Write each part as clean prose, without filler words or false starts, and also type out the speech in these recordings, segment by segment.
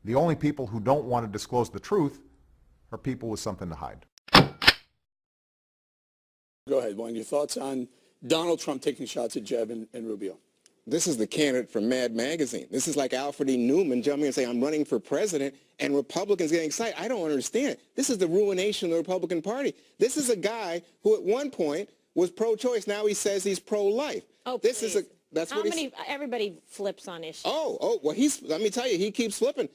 The only people who don't want to disclose the truth are people with something to hide. Go ahead, Juan. Your thoughts on Donald Trump taking shots at Jeb and Rubio? This is the candidate from Mad Magazine. This is like Alfred E. Newman jumping and saying, I'm running for president, and Republicans getting excited. I don't understand. This is the ruination of the Republican Party. This is a guy who at one point was pro-choice. Now he says he's pro-life. Oh, this please. is a that's How what many? Everybody flips on issues. Oh, well, let me tell you, he keeps flipping.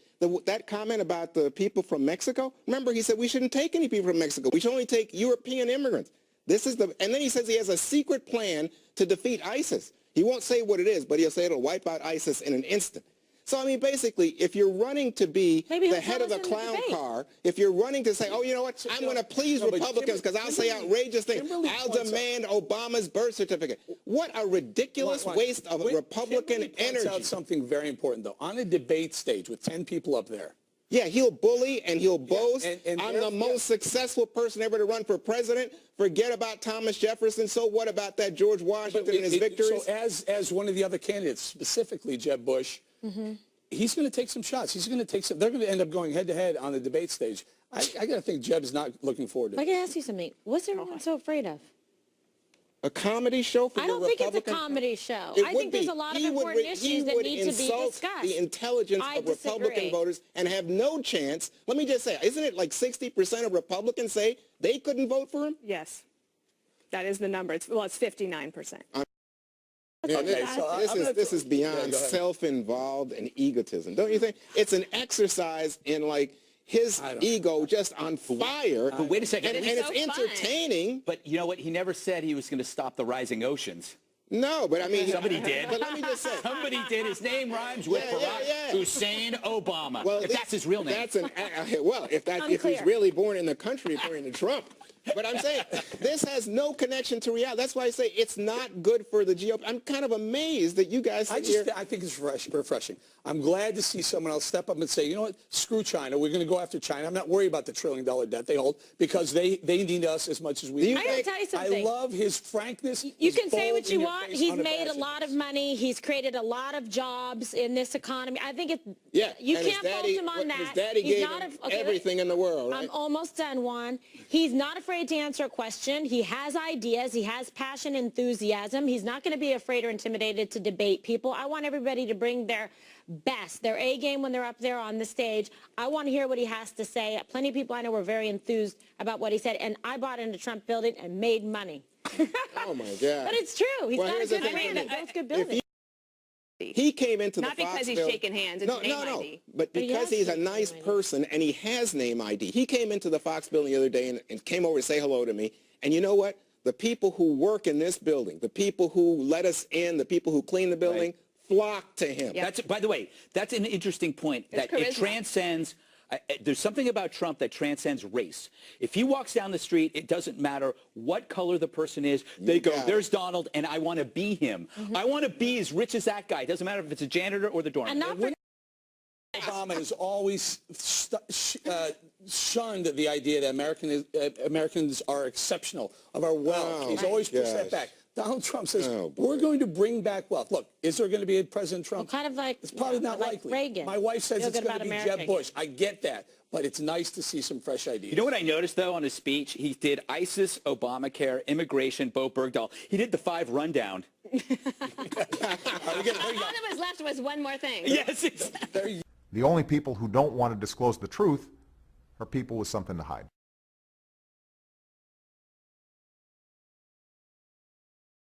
That comment about the people from Mexico, remember he said we shouldn't take any people from Mexico. We should only take European immigrants. And then he says he has a secret plan to defeat ISIS. He won't say what it is, but he'll say it'll wipe out ISIS in an instant. So, I mean, basically, if you're running to be the head of the clown car, if you're running to say, oh, you know what, I'm going to please Republicans because I'll say outrageous things. I'll demand Obama's birth certificate. What a ridiculous waste of Republican energy. Points out something very important, though. On a debate stage with 10 people up there, yeah, he'll bully and he'll boast. and I'm the most successful person ever to run for president. Forget about Thomas Jefferson. So what about that George Washington and his victories? So as one of the other candidates, specifically Jeb Bush, he's going to take some shots. He's going to take some. They're going to end up going head-to-head on the debate stage. I got to think Jeb is not looking forward to it. I can ask you something. What's everyone so afraid of? A comedy show for I don't think it's a comedy show. I think there's a lot of important issues that need to be discussed. The intelligence of Republican voters and have no chance. Let me just say, isn't it like 60% of Republicans say they couldn't vote for him? Yes. That is the number. It's 59%. This is beyond self-involved and egotism, don't you think? It's an exercise in like his ego just on fire. But wait a second. And it's entertaining. But you know what? He never said he was going to stop the rising oceans. No, but I mean... Somebody did. But let me just say... Somebody did. His name rhymes with Barack Hussein Obama. Well, if that's his real name. That's if he's really born in the country according to Trump. But I'm saying this has no connection to reality. That's why I say it's not good for the GOP. I'm kind of amazed that you guys I think it's refreshing. I'm glad to see someone else step up and say, you know what, screw China. We're going to go after China. I'm not worried about the $1 trillion debt they hold because they need us as much as we do. I gotta tell you something. I love his frankness. You can say what you want. He's made a lot of money. He's created a lot of jobs in this economy. I think you can't fault him on that. His daddy gave him everything in the world, right? I'm almost done, Juan. He's not afraid to answer a question. He has ideas. He has passion, enthusiasm. He's not going to be afraid or intimidated to debate people. I want everybody to bring their best, their A game when they're up there on the stage. I want to hear what he has to say. Plenty of people I know were very enthused about what he said, and I bought into Trump building and made money. Oh, my God. But it's true. He's got a good plan that builds good building. He came into Not the Fox because he's shaking hands. It's name ID. But because he's a nice person and he has name ID. He came into the Fox building the other day and came over to say hello to me. And you know what? The people who work in this building, the people who let us in, the people who clean the building, flock to him. Yep. By the way, that's an interesting point. That it transcends. There's something about Trump that transcends race. If he walks down the street, it doesn't matter what color the person is. They go, there's Donald, and I want to be him. I want to be as rich as that guy. It doesn't matter if it's a janitor or the doorman. Obama has always shunned the idea that Americans are exceptional of our wealth. He's always pushed that back. Donald Trump says, we're going to bring back wealth. Look, is there going to be a President Trump? Well, kind of like, it's probably not likely. Reagan. My wife says it's going to be Jeb Bush. I get that. But it's nice to see some fresh ideas. You know what I noticed, though, on his speech? He did ISIS, Obamacare, immigration, Bo Bergdahl. He did the 5 rundown. All that was left was one more thing. Yes, exactly. The only people who don't want to disclose the truth are people with something to hide.